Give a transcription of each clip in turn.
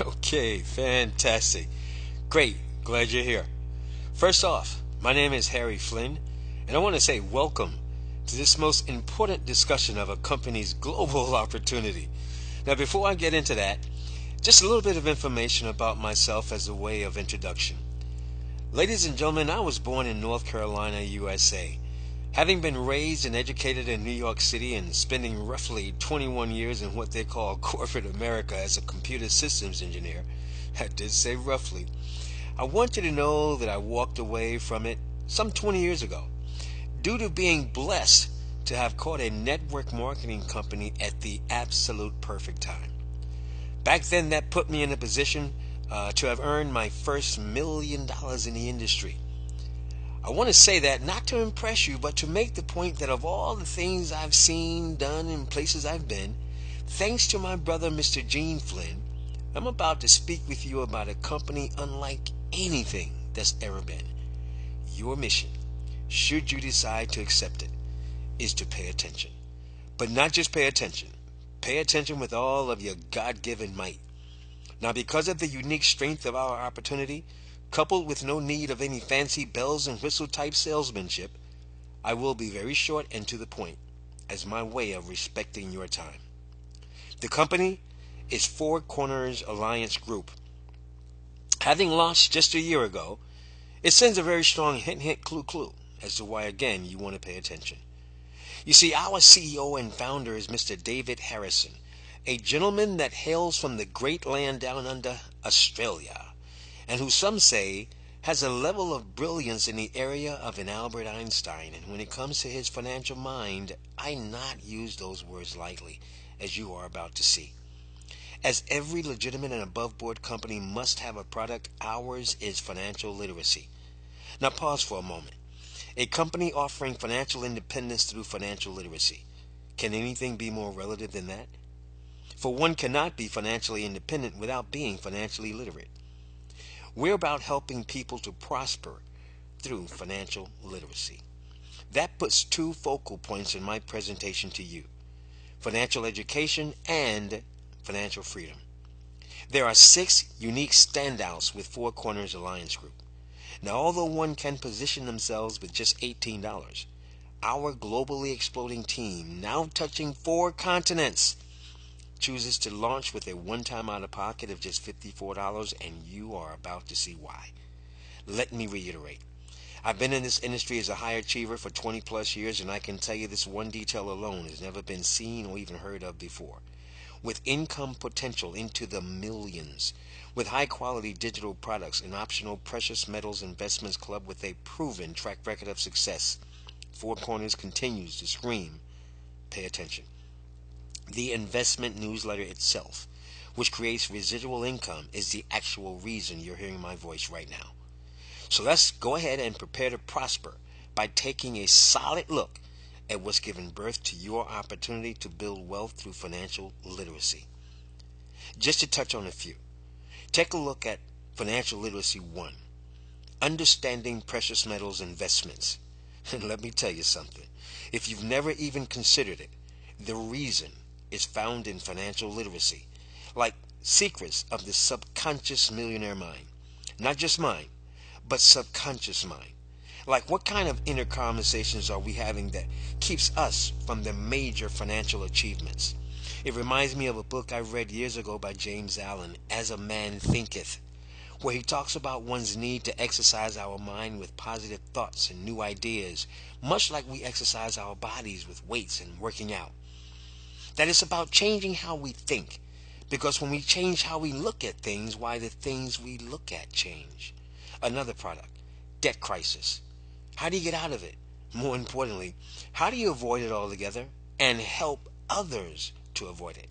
Okay, fantastic. Great, glad you're here. First off, my name is Harry Flynn, and I want to say welcome to this most important discussion of a company's global opportunity. Now, before I get into that, just a little bit of information about myself as a way of introduction. Ladies and gentlemen, I was born in North Carolina, USA. Having been raised and educated in New York City and spending roughly 21 years in what they call corporate America as a computer systems engineer, I did say roughly, I want you to know that I walked away from it some 20 years ago due to being blessed to have caught a network marketing company at the absolute perfect time. Back then, that put me in a position to have earned my first $1 million in the industry. I want to say that not to impress you, but to make the point that of all the things I've seen, done, and places I've been, thanks to my brother, Mr. Gene Flynn, I'm about to speak with you about a company unlike anything that's ever been. Your mission, should you decide to accept it, is to pay attention. But not just pay attention. Pay attention with all of your God-given might. Now, because of the unique strength of our opportunity, coupled with no need of any fancy bells and whistle type salesmanship, I will be very short and to the point as my way of respecting your time. The company is Four Corners Alliance Group. Having launched just a year ago, it sends a very strong hint, hint, clue, clue as to why, again, you want to pay attention. You see, our CEO and founder is Mr. David Harrison, a gentleman that hails from the great land down under Australia, and who some say has a level of brilliance in the area of an Albert Einstein. And when it comes to his financial mind, I not use those words lightly, as you are about to see. As every legitimate and above-board company must have a product, ours is financial literacy. Now pause for a moment. A company offering financial independence through financial literacy. Can anything be more relative than that? For one cannot be financially independent without being financially literate. We're about helping people to prosper through financial literacy. That puts two focal points in my presentation to you: financial education and financial freedom. There are 6 unique standouts with Four Corners Alliance Group. Now, although one can position themselves with just $18, our globally exploding team, now touching 4 continents, chooses to launch with a one-time out-of-pocket of just $54, and you are about to see why. Let me reiterate. I've been in this industry as a high achiever for 20 plus years, and I can tell you this one detail alone has never been seen or even heard of before. With income potential into the millions, with high-quality digital products, an optional precious metals investments club with a proven track record of success, Four Corners continues to scream, pay attention. The investment newsletter itself, which creates residual income, is the actual reason you're hearing my voice right now. So let's go ahead and prepare to prosper by taking a solid look at what's given birth to your opportunity to build wealth through financial literacy. Just to touch on a few, take a look at Financial Literacy 1, Understanding Precious Metals Investments. And let me tell you something, if you've never even considered it, the reason is found in financial literacy, like secrets of the subconscious millionaire mind. Not just mind, but subconscious mind. Like, what kind of inner conversations are we having that keeps us from the major financial achievements? It reminds me of a book I read years ago by James Allen, As a Man Thinketh, where he talks about one's need to exercise our mind with positive thoughts and new ideas, much like we exercise our bodies with weights and working out. That it's about changing how we think, because when we change how we look at things, why, the things we look at change. Another product, debt crisis. How do you get out of it? More importantly, how do you avoid it altogether and help others to avoid it?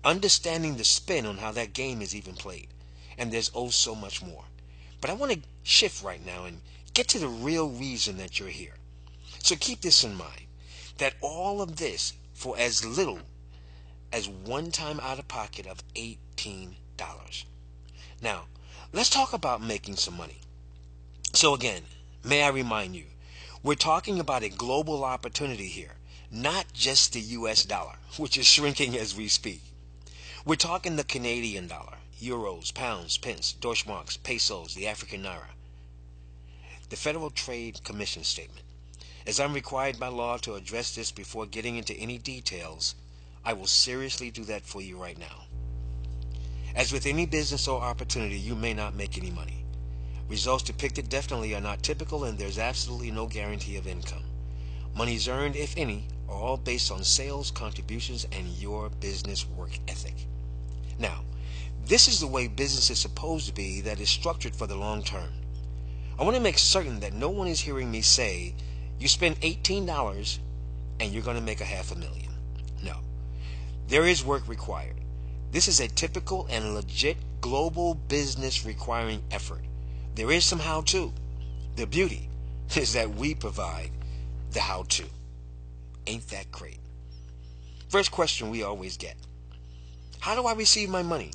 Understanding the spin on how that game is even played. And there's oh so much more. But I want to shift right now and get to the real reason that you're here. So keep this in mind, that all of this for as little as one time out of pocket of $18. Now, let's talk about making some money. So again, may I remind you, we're talking about a global opportunity here, not just the US dollar, which is shrinking as we speak. We're talking the Canadian dollar, euros, pounds, pence, Deutschmarks, pesos, the African naira. The Federal Trade Commission statement. As I'm required by law to address this before getting into any details, I will seriously do that for you right now. As with any business or opportunity, you may not make any money. Results depicted definitely are not typical, and there's absolutely no guarantee of income. Monies earned, if any, are all based on sales, contributions, and your business work ethic. Now, this is the way business is supposed to be, that is structured for the long term. I want to make certain that no one is hearing me say, you spend $18 and you're going to make $500,000. No. There is work required. This is a typical and legit global business requiring effort. There is some how-to. The beauty is that we provide the how-to. Ain't that great? First question we always get. How do I receive my money?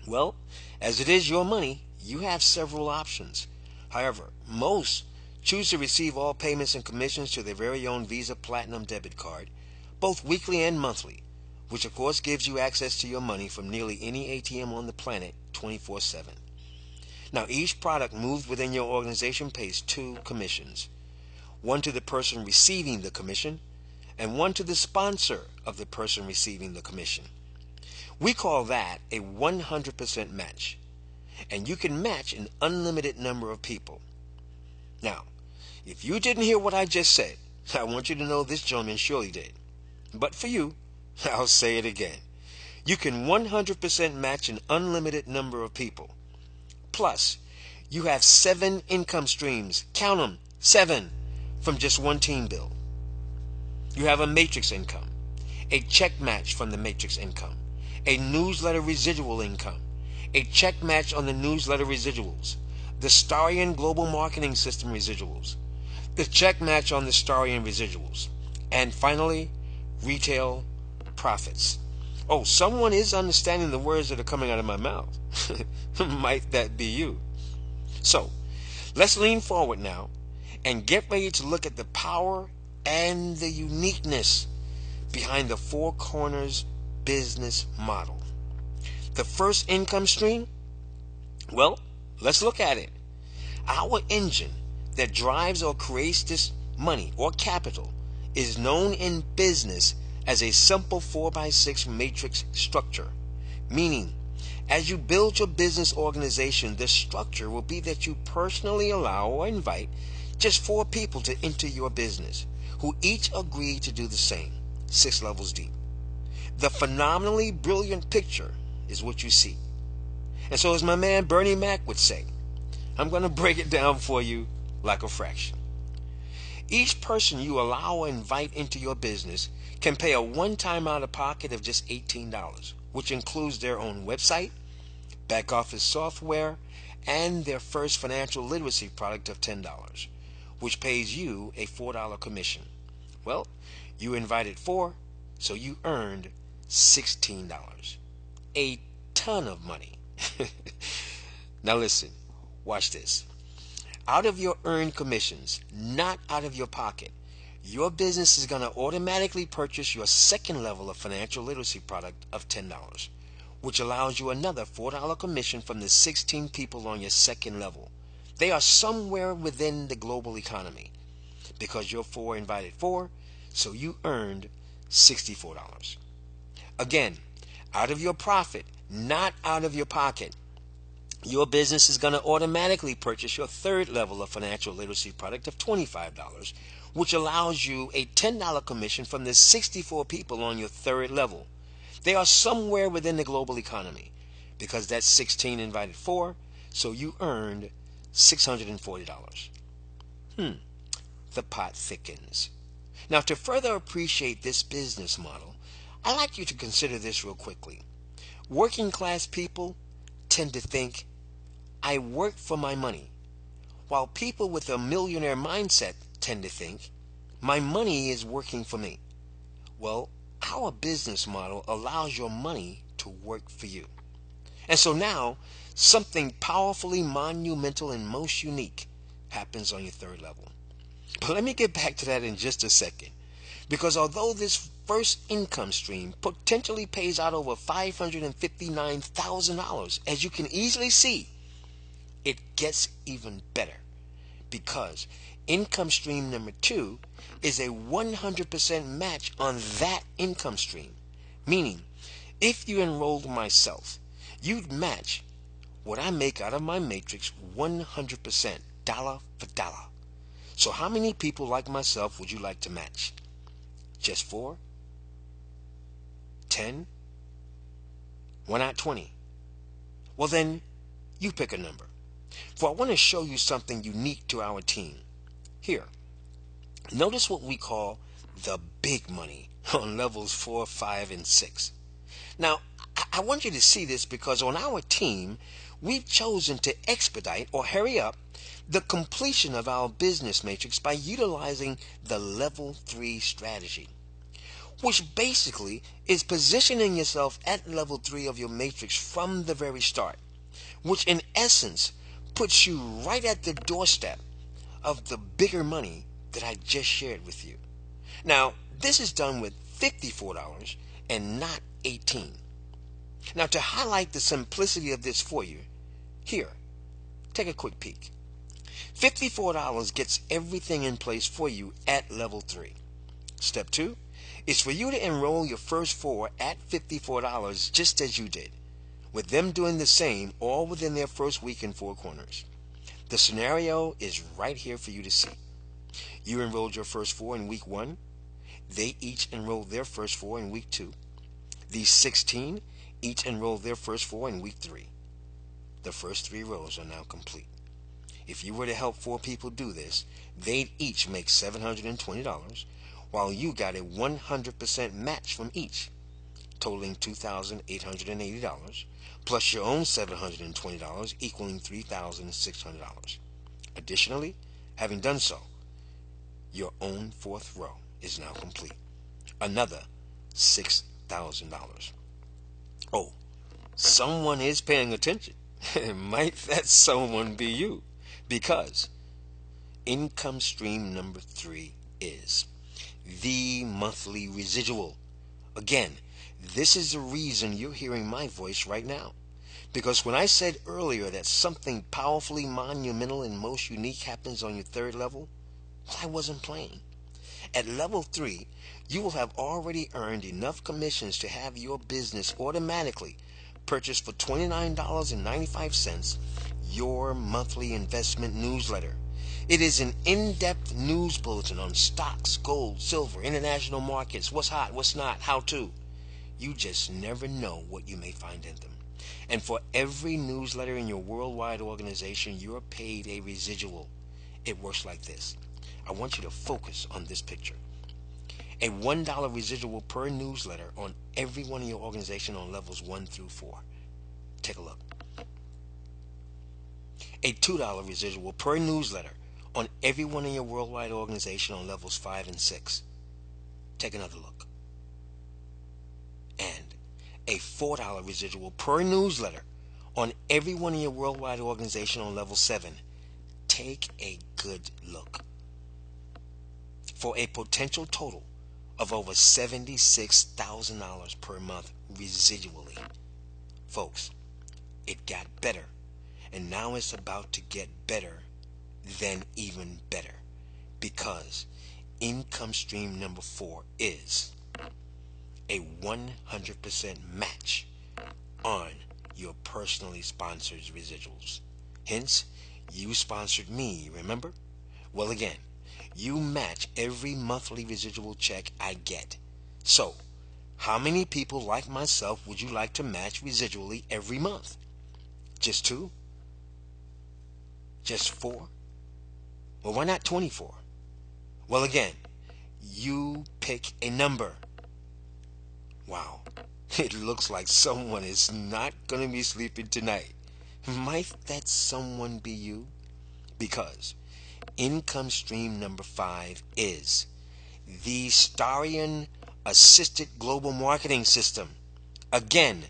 Well, as it is your money, you have several options. However, most choose to receive all payments and commissions to their very own Visa Platinum debit card, both weekly and monthly, which of course gives you access to your money from nearly any ATM on the planet 24/7. Now, each product moved within your organization pays 2 commissions, one to the person receiving the commission and one to the sponsor of the person receiving the commission. We call that a 100% match, and you can match an unlimited number of people. Now, if you didn't hear what I just said, I want you to know this gentleman surely did. But for you, I'll say it again. You can 100% match an unlimited number of people. Plus, you have 7 income streams, count them, 7, from just one team bill. You have a matrix income, a check match from the matrix income, a newsletter residual income, a check match on the newsletter residuals, the Starion Global Marketing System residuals, the check match on the Starion residuals, and finally, retail profits. Oh, someone is understanding the words that are coming out of my mouth. Might that be you? So, let's lean forward now and get ready to look at the power and the uniqueness behind the Four Corners business model. The first income stream? Well, let's look at it. Our engine that drives or creates this money or capital is known in business as a simple 4x6 matrix structure, meaning as you build your business organization, the structure will be that you personally allow or invite just 4 people to enter your business, who each agree to do the same, 6 levels deep. The phenomenally brilliant picture is what you see. And so, as my man Bernie Mac would say, I'm going to break it down for you like a fraction. Each person you allow or invite into your business can pay a one-time out-of-pocket of just $18, which includes their own website, back office software, and their first financial literacy product of $10, which pays you a $4 commission. Well, you invited 4, so you earned $16. A ton of money. Now listen, watch this. Out of your earned commissions, not out of your pocket, your business is going to automatically purchase your second level of financial literacy product of $10, which allows you another $4 commission from the 16 people on your second level. They are somewhere within the global economy because your 4 invited 4, so you earned $64. Again, out of your profit, not out of your pocket, your business is going to automatically purchase your third level of financial literacy product of $25, which allows you a $10 commission from the 64 people on your third level. They are somewhere within the global economy because that's 16 invited 4, so you earned $640. The pot thickens. Now, to further appreciate this business model, I'd like you to consider this real quickly. Working class people tend to think, I work for my money, while people with a millionaire mindset tend to think, my money is working for me. Well, our business model allows your money to work for you. And so now, something powerfully monumental and most unique happens on your third level. But let me get back to that in just a second, because although this first income stream potentially pays out over $559,000. As you can easily see, it gets even better because income stream number 2 is a 100% match on that income stream. Meaning, if you enrolled myself, you'd match what I make out of my matrix 100%, dollar for dollar. So how many people like myself would you like to match? Just 4? 10? Why not 20? Well then, you pick a number. For I want to show you something unique to our team. Here, notice what we call the big money on levels 4, 5, and 6. Now, I want you to see this because on our team, we've chosen to expedite or hurry up the completion of our business matrix by utilizing the level 3 strategy, which basically is positioning yourself at level 3 of your matrix from the very start, which in essence puts you right at the doorstep of the bigger money that I just shared with you. Now, this is done with $54 and not $18. Now, to highlight the simplicity of this for you, here, take a quick peek. $54 gets everything in place for you at level 3. Step 2 is for you to enroll your first 4 at $54 just as you did, with them doing the same all within their first week in 4 corners. The scenario is right here for you to see. You enrolled your first 4 in week 1. They each enrolled their first 4 in week 2. These 16 each enrolled their first 4 in week 3. The first 3 rows are now complete. If you were to help 4 people do this, they'd each make $720, while you got a 100% match from each, totaling $2,880, plus your own $720, equaling $3,600. Additionally, having done so, your own 4th row is now complete. Another $6,000. Oh, someone is paying attention. Might that someone be you? Because income stream number 3 is the monthly residual. Again, this is the reason you're hearing my voice right now. Because when I said earlier that something powerfully monumental and most unique happens on your 3rd level, well, I wasn't playing. At level 3, you will have already earned enough commissions to have your business automatically purchase for $29.95 your monthly investment newsletter. It is an in-depth news bulletin on stocks, gold, silver, international markets, what's hot, what's not, how to. You just never know what you may find in them. And for every newsletter in your worldwide organization, you're paid a residual. It works like this. I want you to focus on this picture. A $1 residual per newsletter on every one in your organization on levels 1 through 4. Take a look. A $2 residual per newsletter on everyone in your worldwide organization on levels 5 and 6. Take another look. And a $4 residual per newsletter on everyone in your worldwide organization on level 7. Take a good look. For a potential total of over $76,000 per month residually. Folks, it got better, and now it's about to get better than even better, because income stream number 4 is a 100% match on your personally sponsored residuals. Hence, you sponsored me, remember? Well, again, you match every monthly residual check I get. So, how many people like myself would you like to match residually every month? Just 2? Just 4? Well, why not 24? Well, again, you pick a number. Wow, it looks like someone is not going to be sleeping tonight. Might that someone be you? Because income stream number 5 is the Starion Assisted Global Marketing System. Again,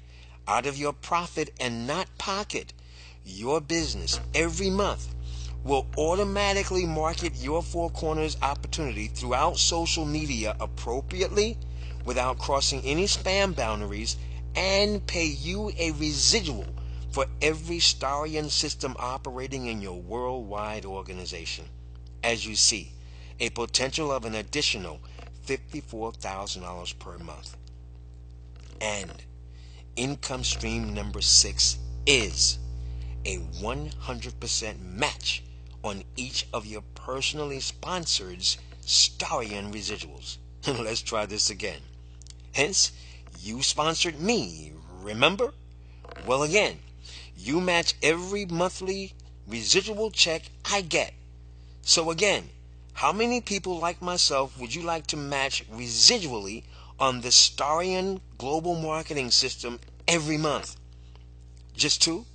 out of your profit and not pocket, your business every month will automatically market your 4 corners opportunity throughout social media appropriately without crossing any spam boundaries and pay you a residual for every Starion system operating in your worldwide organization. As you see, a potential of an additional $54,000 per month. And income stream number 6 is a 100% match on each of your personally sponsored Starion residuals. Let's try this again. Hence, you sponsored me, remember? Well, again, you match every monthly residual check I get. So again, how many people like myself would you like to match residually on the Starion Global Marketing System every month? Just 2?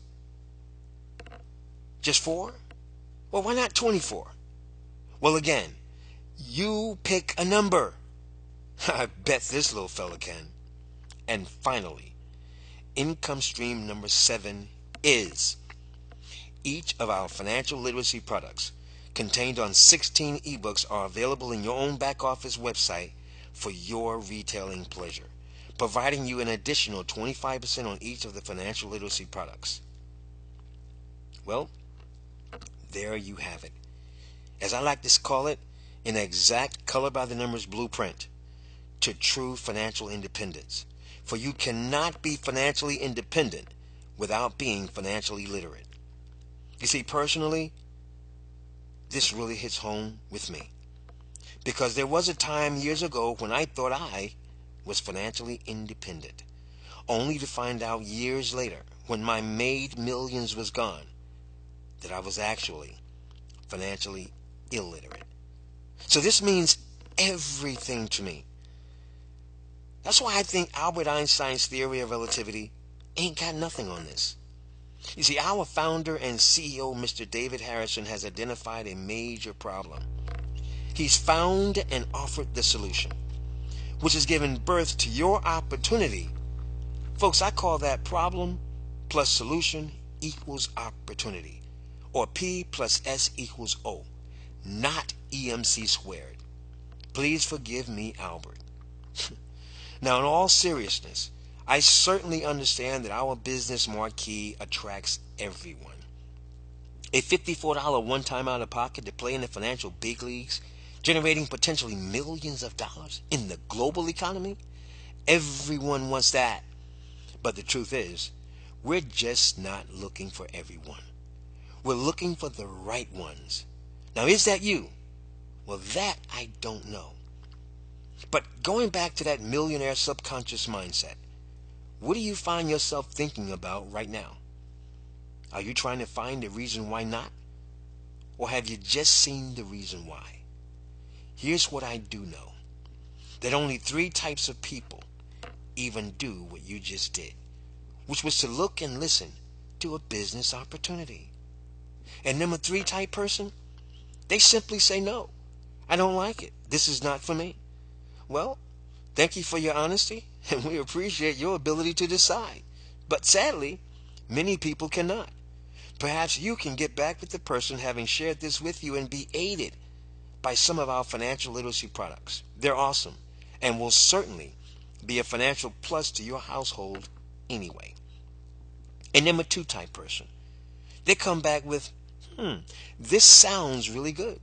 Just 4? Well, why not 24? Well, again, you pick a number. I bet this little fella can. And finally, income stream number 7 is each of our financial literacy products contained on 16 ebooks are available in your own back office website for your retailing pleasure, providing you an additional 25% on each of the financial literacy products. Well, there you have it. As I like to call it, an exact color by the numbers blueprint to true financial independence. For you cannot be financially independent without being financially literate. You see, personally, this really hits home with me. Because there was a time years ago when I thought I was financially independent, only to find out years later, when my made millions was gone, that I was actually financially illiterate. So this means everything to me. That's why I think Albert Einstein's theory of relativity ain't got nothing on this. You see, our founder and CEO, Mr. David Harrison, has identified a major problem. He's found and offered the solution, which has given birth to your opportunity. Folks, I call that problem plus solution equals opportunity, or P plus S equals O, not EMC squared. Please forgive me, Albert. Now, in all seriousness, I certainly understand that our business marquee attracts everyone. A $54 one-time out-of-pocket to play in the financial big leagues, generating potentially millions of dollars in the global economy? Everyone wants that. But the truth is, we're just not looking for everyone. We're looking for the right ones. Now, is that you? Well, that I don't know. But going back to that millionaire subconscious mindset, what do you find yourself thinking about right now? Are you trying to find a reason why not? Or have you just seen the reason why? Here's what I do know. That only 3 types of people even do what you just did, which was to look and listen to a business opportunity. And number 3 type person, they simply say no. I don't like it. This is not for me. Well, thank you for your honesty, and we appreciate your ability to decide. But sadly, many people cannot. Perhaps you can get back with the person having shared this with you and be aided by some of our financial literacy products. They're awesome and will certainly be a financial plus to your household anyway. And number 2 type person, they come back with, this sounds really good,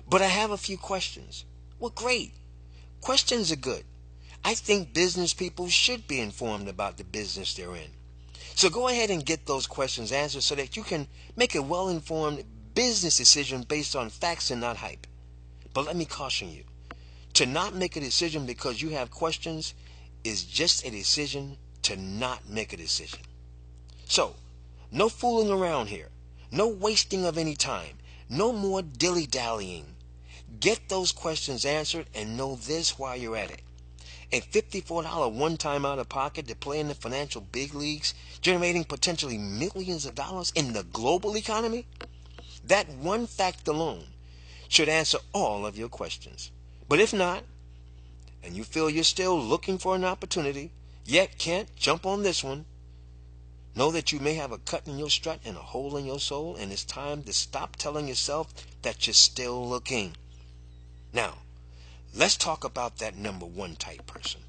but I have a few questions. Well, great. Questions are good. I think business people should be informed about the business they're in. So go ahead and get those questions answered so that you can make a well-informed business decision based on facts and not hype. But let me caution you, to not make a decision because you have questions is just a decision to not make a decision. So, no fooling around here. No wasting of any time. No more dilly-dallying. Get those questions answered and know this while you're at it. A $54 one-time out-of-pocket to play in the financial big leagues, generating potentially millions of dollars in the global economy? That one fact alone should answer all of your questions. But if not, and you feel you're still looking for an opportunity, yet can't jump on this one, know that you may have a cut in your strut and a hole in your soul, and it's time to stop telling yourself that you're still looking. Now, let's talk about that number 1 type person.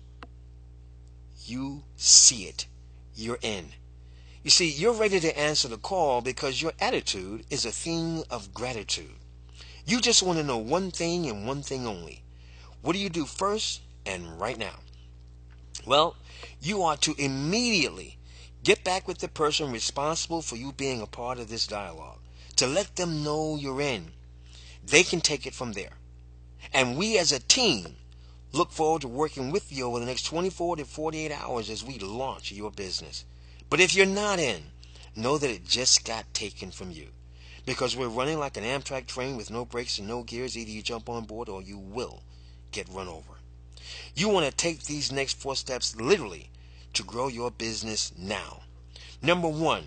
you see it, you're in. You see, you're ready to answer the call because your attitude is a thing of gratitude. You just want to know one thing and one thing only. What do you do first and right now? Well, you are to immediately get back with the person responsible for you being a part of this dialogue to let them know you're in. They can take it from there. And we as a team look forward to working with you over the next 24 to 48 hours as we launch your business. But if you're not in, know that it just got taken from you. Because we're running like an Amtrak train with no brakes and no gears. Either you jump on board or you will get run over. You want to take these next 4 steps literally to grow your business now. Number 1,